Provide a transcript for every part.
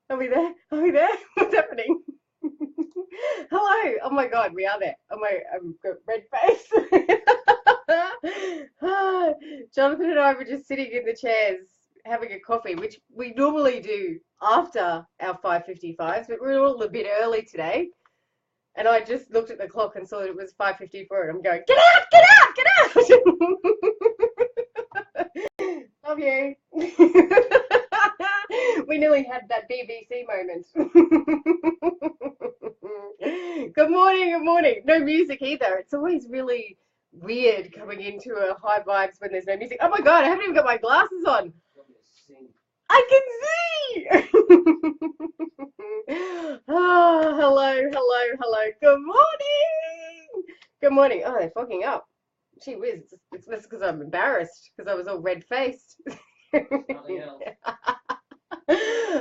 Are we there? Are we there? What's happening? Hello. Oh my God, we are there. Oh my, I've got red face. Jonathan and I were just sitting in the chairs having a coffee, which we normally do after our 5:55s, but we're all a bit early today. And I just looked at the clock and saw that it was 5:54, and I'm going, get out, get out, get out! Love you. We nearly had that BBC moment. Good morning, good morning. No music either. It's always really weird coming into a high vibes when there's no music. Oh my God, I haven't even got my glasses on. I can see. Oh, hello, hello, hello. Good morning. Good morning. Oh, they're fogging up. Gee whiz, it's just because I'm embarrassed because I was all red faced.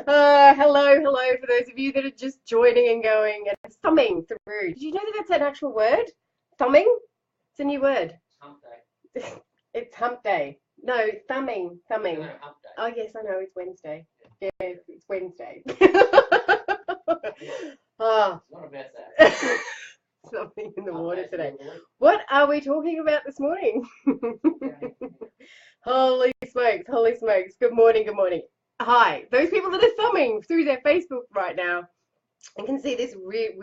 Hello, hello for those of you that are just joining and going and thumbing through. Did you know that that's an actual word? Thumbing? It's a new word. Hump day. It's hump day. No, thumbing, thumbing. No, hump day. Oh, yes, I know, it's Wednesday. Yeah, it's Wednesday. Oh, It's not about that. something in the Hump water day's today. the word. What are we talking about this morning? Holy smokes, holy smokes. Good morning, good morning. Hi, those people that are thumbing through their Facebook right now and can see this weird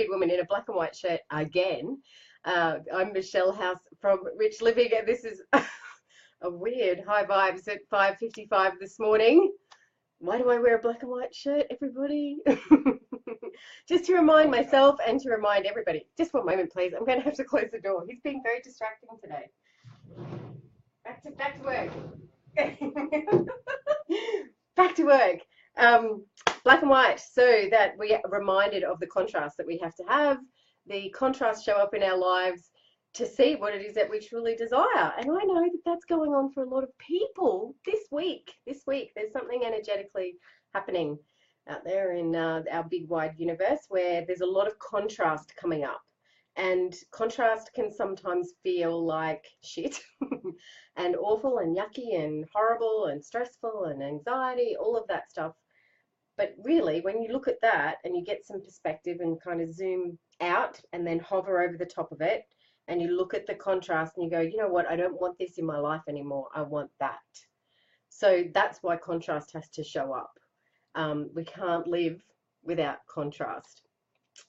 woman in a black and white shirt again. I'm Michelle House from Rich Living, and this is a weird high vibes at 5:55 this morning. Why do I wear a black and white shirt, everybody? Just to remind myself and to remind everybody. Just one moment, please. I'm going to have to close the door. He's being very distracting today. Back to work. Back to work. Black and white, so that we are reminded of the contrast that we have to have. The contrast show up in our lives to see what it is that we truly desire. And I know that that's going on for a lot of people this week. This week, there's something energetically happening out there in our big wide universe where there's a lot of contrast coming up. And contrast can sometimes feel like shit and awful and yucky and horrible and stressful and anxiety, all of that stuff. But really, when you look at that and you get some perspective and kind of zoom out and then hover over the top of it, and you look at the contrast and you go, you know what, I don't want this in my life anymore. I want that. So that's why contrast has to show up. We can't live without contrast.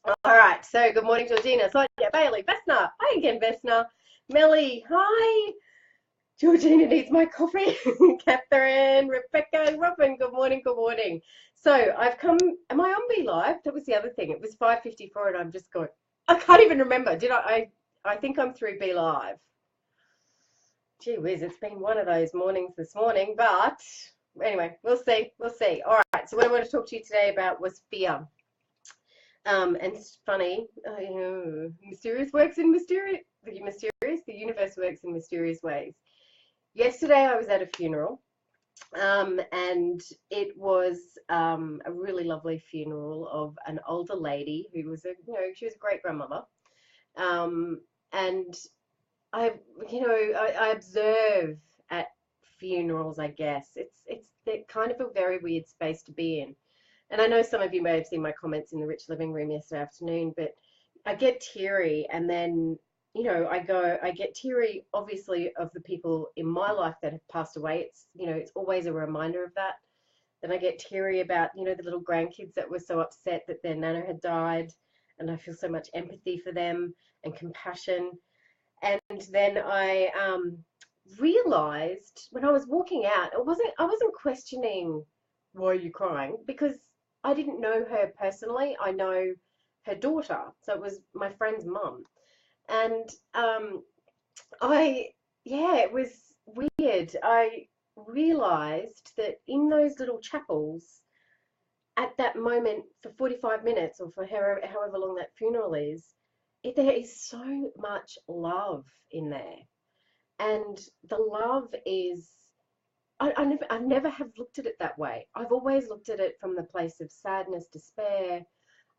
All right, so good morning, Georgina, Sonia, Bailey, Vesna. Hi again, Vesna. Melly, hi. Georgina needs my coffee. Catherine, Rebecca, Robin, good morning, good morning. So I've come, am I on Be Live? That was the other thing. It was 5:54 and I'm just going, I can't even remember. Did I think I'm through Be Live. Gee whiz, it's been one of those mornings this morning, but anyway, we'll see, we'll see. All right, so what I want to talk to you today about was fear. And it's funny, mysterious works in the universe works in mysterious ways. Yesterday I was at a funeral, and it was a really lovely funeral of an older lady who was she was a great grandmother. And I observe at funerals, I guess. It's kind of a very weird space to be in. And I know some of you may have seen my comments in the Rich Living Room yesterday afternoon, but I get teary and then, I get teary obviously of the people in my life that have passed away. It's always a reminder of that. Then I get teary about, the little grandkids that were so upset that their nana had died. And I feel so much empathy for them and compassion. And then I realized when I was walking out, I wasn't questioning why are you crying because I didn't know her personally. I know her daughter, so it was my friend's mum, and it was weird. I realized that in those little chapels at that moment for 45 minutes or for however long that funeral is, there is so much love in there. And the love is, I never have looked at it that way. I've always looked at it from the place of sadness, despair.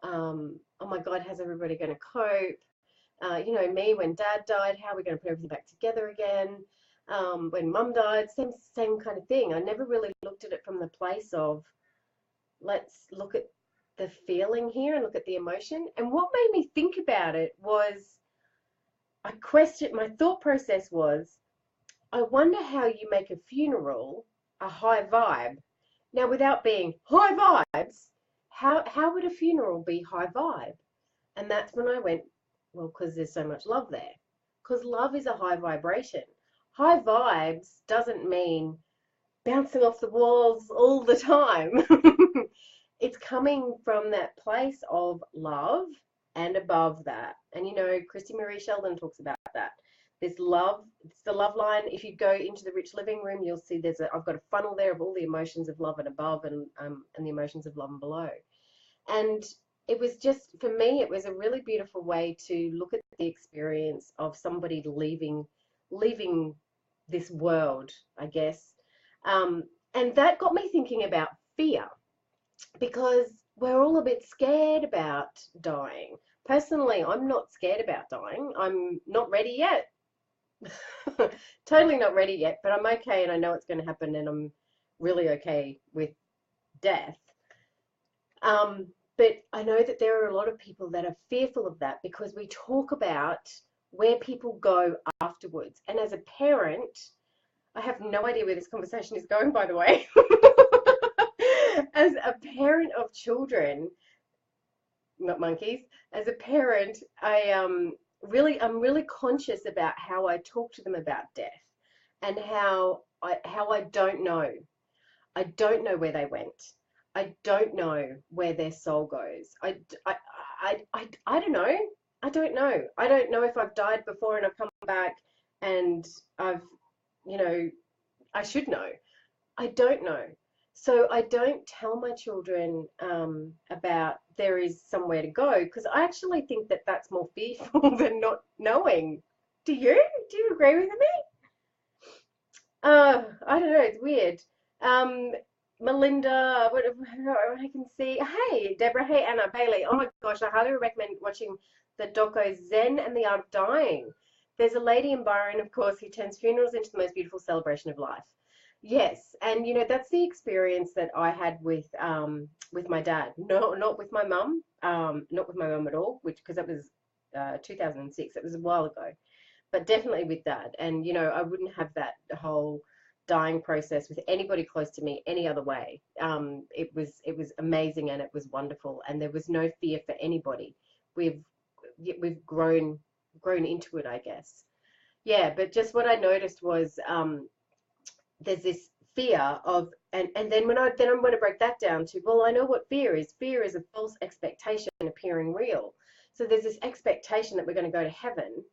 Oh my God, how's everybody going to cope? Me when dad died, how are we going to put everything back together again? When mum died, same kind of thing. I never really looked at it from the place of let's look at the feeling here and look at the emotion. And what made me think about it was my thought process was, I wonder how you make a funeral a high vibe. Now, without being high vibes, how would a funeral be high vibe? And that's when I went, well, because there's so much love there. Because love is a high vibration. High vibes doesn't mean bouncing off the walls all the time. It's coming from that place of love and above that. And Christy Marie Sheldon talks about that. This love, it's the love line. If you go into the Rich Living Room, you'll see I've got a funnel there of all the emotions of love and above, and the emotions of love and below. And it was just, for me, it was a really beautiful way to look at the experience of somebody leaving this world, I guess. Um, and that got me thinking about fear, because we're all a bit scared about dying. Personally, I'm not scared about dying. I'm not ready yet. Totally not ready yet, but I'm okay, and I know it's going to happen, and I'm really okay with death. But I know that there are a lot of people that are fearful of that, because we talk about where people go afterwards. And as a parent, I have no idea where this conversation is going, by the way. As a parent of children, not monkeys, as a parent, I'm really conscious about how I talk to them about death, and how I don't know. I don't know where they went. I don't know where their soul goes. I don't know. I don't know. I don't know if I've died before and I've come back, and I've, you know, I should know. I don't know. So I don't tell my children about there is somewhere to go, because I actually think that that's more fearful than not knowing. Do you? Do you agree with me? I don't know. It's weird. Um, Melinda, what I can see. Hey, Deborah. Hey, Anna Bailey. Oh my gosh, I highly recommend watching the doco Zen and the Art of Dying. There's a lady in Byron, of course, who turns funerals into the most beautiful celebration of life. Yes, and that's the experience that I had with my dad. No, not with my mum. Not with my mum at all, which, because that was 2006. It was a while ago, but definitely with dad. And I wouldn't have that whole dying process with anybody close to me any other way. It was amazing, and it was wonderful, and there was no fear for anybody. We've we've grown into it, I guess. Yeah, but just what I noticed was, there's this fear of, and then then I'm going to break that down to, well, I know what fear is. Fear is a false expectation appearing real. So there's this expectation that we're going to go to heaven,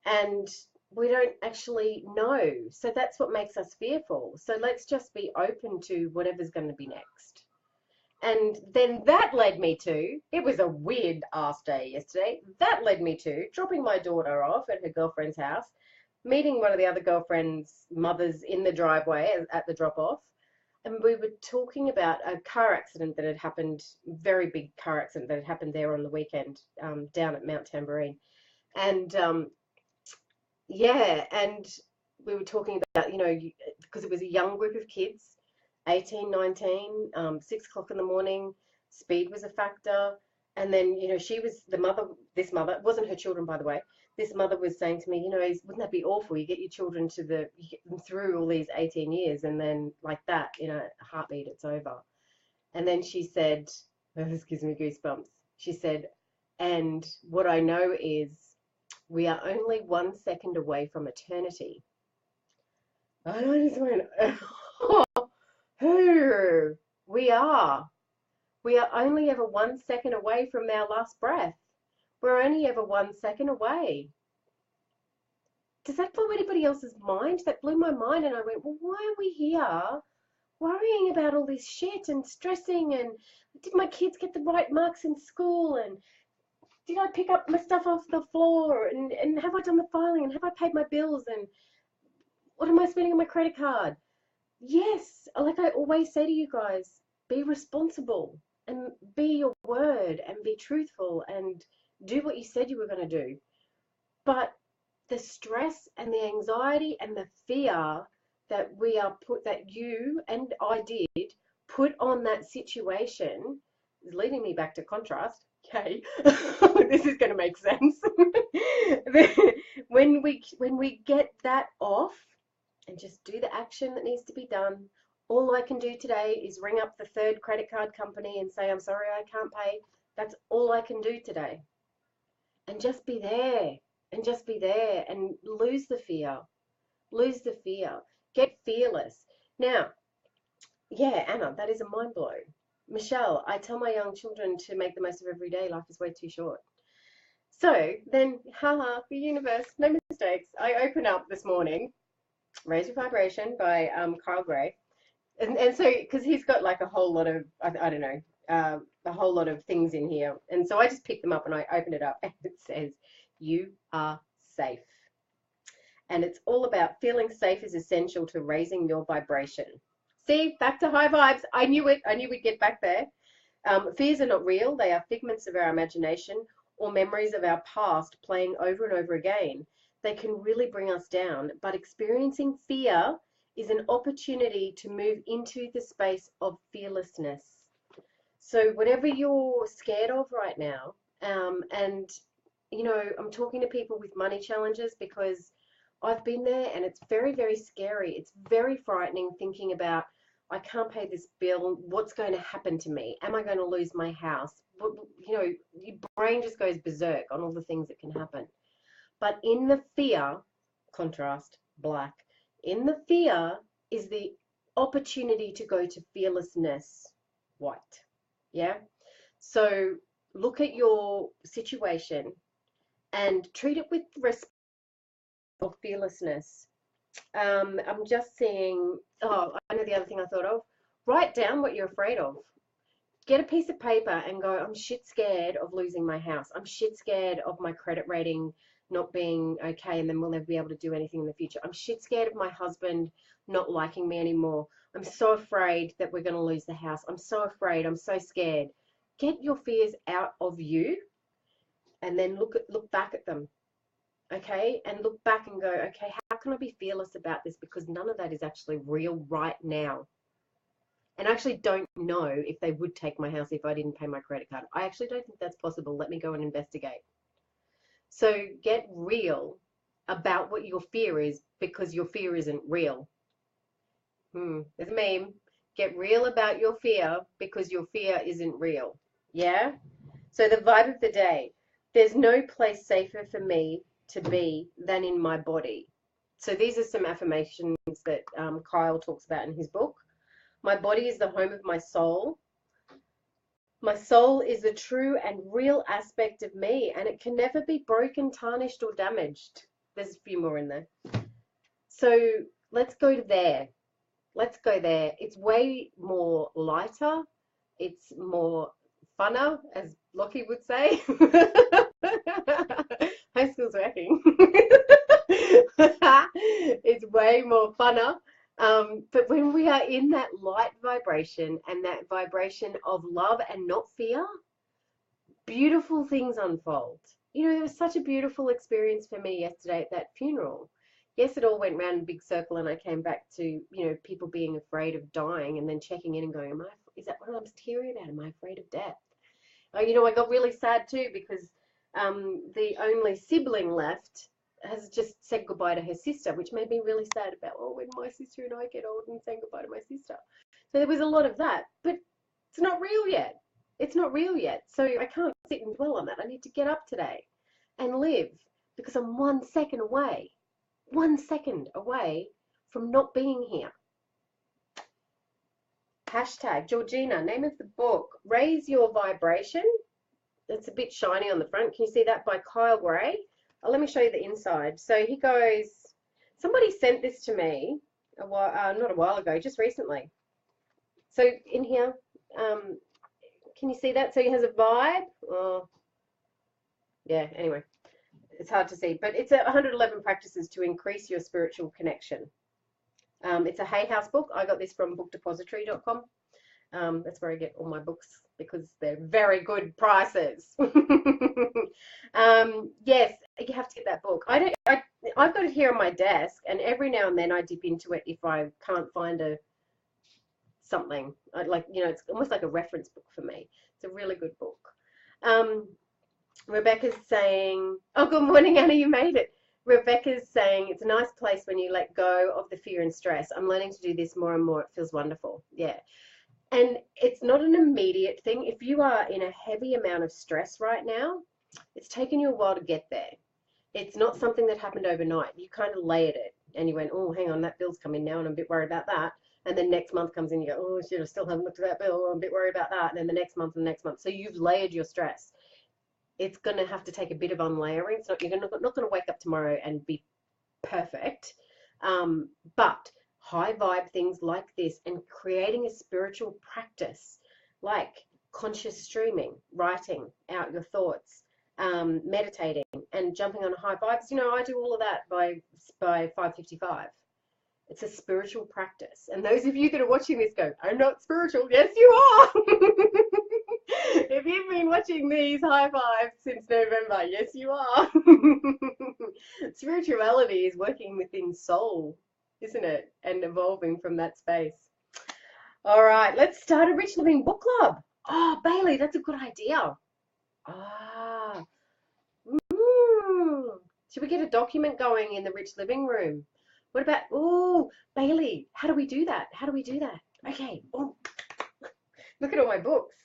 and we don't actually know. So that's what makes us fearful. So let's just be open to whatever's going to be next. And then that led me to, it was a weird ass day yesterday. That led me to dropping my daughter off at her girlfriend's house, meeting one of the other girlfriend's mothers in the driveway at the drop off. And we were talking about a car accident that had happened, very big car accident that had happened there on the weekend, down at Mount Tamborine. And yeah, and we were talking about, because it was a young group of kids, 18, 19, 6 o'clock in the morning, speed was a factor. And then, she was the mother, this mother, it wasn't her children, by the way. This mother was saying to me, wouldn't that be awful? You get your children you get them through all these 18 years, and then like that, a heartbeat, it's over. And then she said, oh, this gives me goosebumps. She said, and what I know is we are only 1 second away from eternity. And I just went, oh, we are. We are only ever 1 second away from our last breath. We're only ever 1 second away. Does that blow anybody else's mind? That blew my mind, and I went, well, why are we here worrying about all this shit and stressing, and did my kids get the right marks in school, and did I pick up my stuff off the floor, and have I done the filing, and have I paid my bills, and what am I spending on my credit card? Yes, like I always say to you guys, be responsible and be your word and be truthful and do what you said you were going to do. But the stress and the anxiety and the fear that that you and I did put on that situation is leading me back to contrast. Okay, this is going to make sense. when we get that off and just do the action that needs to be done, all I can do today is ring up the third credit card company and say, I'm sorry, I can't pay. That's all I can do today. And just be there, and just be there, and lose the fear. Lose the fear. Get fearless. Now, yeah, Anna, that is a mind blow. Michelle, I tell my young children to make the most of every day. Life is way too short. So then, haha, the universe, no mistakes. I open up this morning, Raise Your Vibration by Kyle Gray. And so, because he's got like a whole lot of, I don't know, a whole lot of things in here. And so I just picked them up and I opened it up and it says, you are safe. And it's all about feeling safe is essential to raising your vibration. See, back to high vibes. I knew it. I knew we'd get back there. Fears are not real. They are figments of our imagination or memories of our past playing over and over again. They can really bring us down. But experiencing fear is an opportunity to move into the space of fearlessness. So whatever you're scared of right now, and, you know, I'm talking to people with money challenges because I've been there and it's very, very scary. It's very frightening thinking about, I can't pay this bill. What's going to happen to me? Am I going to lose my house? You know, your brain just goes berserk on all the things that can happen. But in the fear, contrast, black, in the fear is the opportunity to go to fearlessness, white. Yeah? So look at your situation and treat it with respect or fearlessness. I'm just seeing, oh, I know the other thing I thought of. Write down what you're afraid of. Get a piece of paper and go, I'm shit scared of losing my house. I'm shit scared of my credit rating not being okay and then we'll never be able to do anything in the future. I'm shit scared of my husband not liking me anymore. I'm so afraid that we're going to lose the house. I'm so afraid. I'm so scared. Get your fears out of you and then look back at them. Okay, and look back and go, okay, how can I be fearless about this? Because none of that is actually real right now. And I actually don't know if they would take my house if I didn't pay my credit card. I actually don't think that's possible. Let me go and investigate. So get real about what your fear is because your fear isn't real. There's a meme. Get real about your fear because your fear isn't real. Yeah? So the vibe of the day. There's no place safer for me to be than in my body. So these are some affirmations that Kyle talks about in his book. My body is the home of my soul. My soul is a true and real aspect of me, and it can never be broken, tarnished, or damaged. There's a few more in there. So let's go to there. Let's go there. It's way more lighter. It's more funner, as Lockie would say. High school's working. It's way more funner. But when we are in that light vibration and that vibration of love and not fear, beautiful things unfold. You know, it was such a beautiful experience for me yesterday at that funeral. Yes, it all went round in a big circle and I came back to, you know, people being afraid of dying and then checking in and going, is that what I'm teary about? Am I afraid of death? You know, I got really sad too because the only sibling left has just said goodbye to her sister, which made me really sad about, oh, when my sister and I get old and saying goodbye to my sister. So there was a lot of that, but it's not real yet. It's not real yet. So I can't sit and dwell on that. I need to get up today and live because I'm 1 second away, 1 second away from not being here. Hashtag Georgina, name of the book, Raise Your Vibration. It's a bit shiny on the front. Can you see that? By Kyle Gray. Oh, let me show you the inside. So he goes, somebody sent this to me a while, not a while ago, just recently. So in here, can you see that? So he has a vibe. Oh, yeah, anyway, it's hard to see. But it's 111 practices to increase your spiritual connection. It's a Hay House book. I got this from bookdepository.com. That's where I get all my books because they're very good prices. Yes, you have to get that book. I've got it here on my desk, and every now and then I dip into it if I can't find a something. Like, it's almost like a reference book for me. It's a really good book. Um, Rebecca's saying, oh, good morning, Anna, you made it. Rebecca's saying, it's a nice place when you let go of the fear and stress. I'm learning to do this more and more. It feels wonderful. Yeah. And it's not an immediate thing. If you are in a heavy amount of stress right now, it's taken you a while to get there. It's not something that happened overnight. You kind of layered it and you went, oh, hang on, that bill's coming now and I'm a bit worried about that. And then next month comes in, you go, oh, shit, I still haven't looked at that bill. I'm a bit worried about that. And then the next month and the next month. So you've layered your stress. It's going to have to take a bit of unlayering. So you're not going to wake up tomorrow and be perfect. But high vibe things like this and creating a spiritual practice like conscious streaming, writing out your thoughts, meditating and jumping on high vibes. I do all of that by 5:55. It's a spiritual practice. And those of you that are watching this go, I'm not spiritual. Yes, you are. If you've been watching these high fives since November, yes, you are. Spirituality is working within soul, isn't it? And evolving from that space. All right, let's start a Rich Living Book Club. Oh, Bailey, that's a good idea. Ah. Should we get a document going in the Rich Living Room? What about, oh, Bailey, how do we do that? How do we do that? Okay. Oh, look at all my books.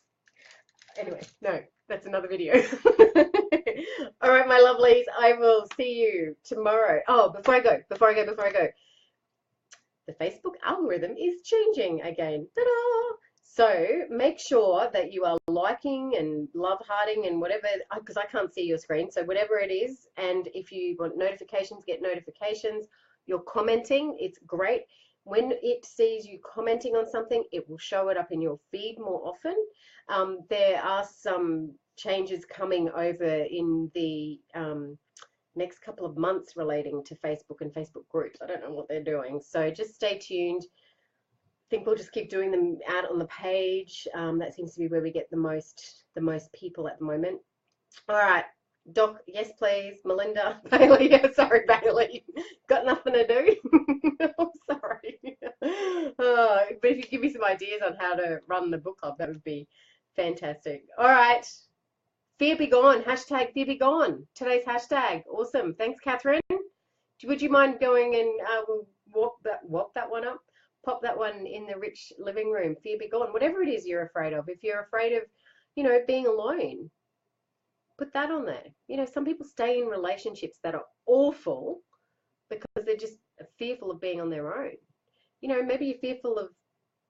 Anyway, no, that's another video. All right, my lovelies, I will see you tomorrow. Oh, before I go. The Facebook algorithm is changing again. Ta-da! So make sure that you are liking and love hearting and whatever, because I can't see your screen. So whatever it is, and if you want notifications, get notifications. You're commenting, it's great. When it sees you commenting on something, it will show it up in your feed more often. There are some changes coming over in the next couple of months relating to Facebook and Facebook groups. I don't know what they're doing, so just stay tuned. I think we'll just keep doing them out on the page. That seems to be where we get the most people at the moment. All right. Doc, yes, please. Melinda, Bailey, yeah, sorry, Bailey. Got nothing to do. I'm sorry. But if you give me some ideas on how to run the book club, that would be fantastic. All right. Fear be gone. Hashtag fear be gone. Today's hashtag. Awesome. Thanks, Catherine. Would you mind going and whop that one up? Pop that one in the Rich Living Room. Fear be gone. Whatever it is you're afraid of. If you're afraid of, being alone, put that on there. Some people stay in relationships that are awful because they're just fearful of being on their own. Maybe you're fearful of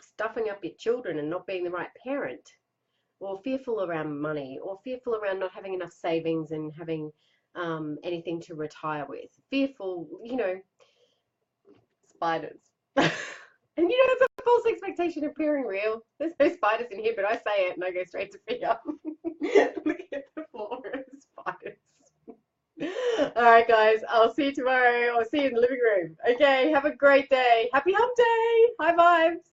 stuffing up your children and not being the right parent, or fearful around money, or fearful around not having enough savings and having anything to retire with. Fearful, spiders. And it's a false expectation appearing real. There's no spiders in here, but I say it and I go straight to fear. Look at the floor of spiders. All right, guys, I'll see you tomorrow. I'll see you in the living room. Okay, have a great day. Happy hump day. High vibes.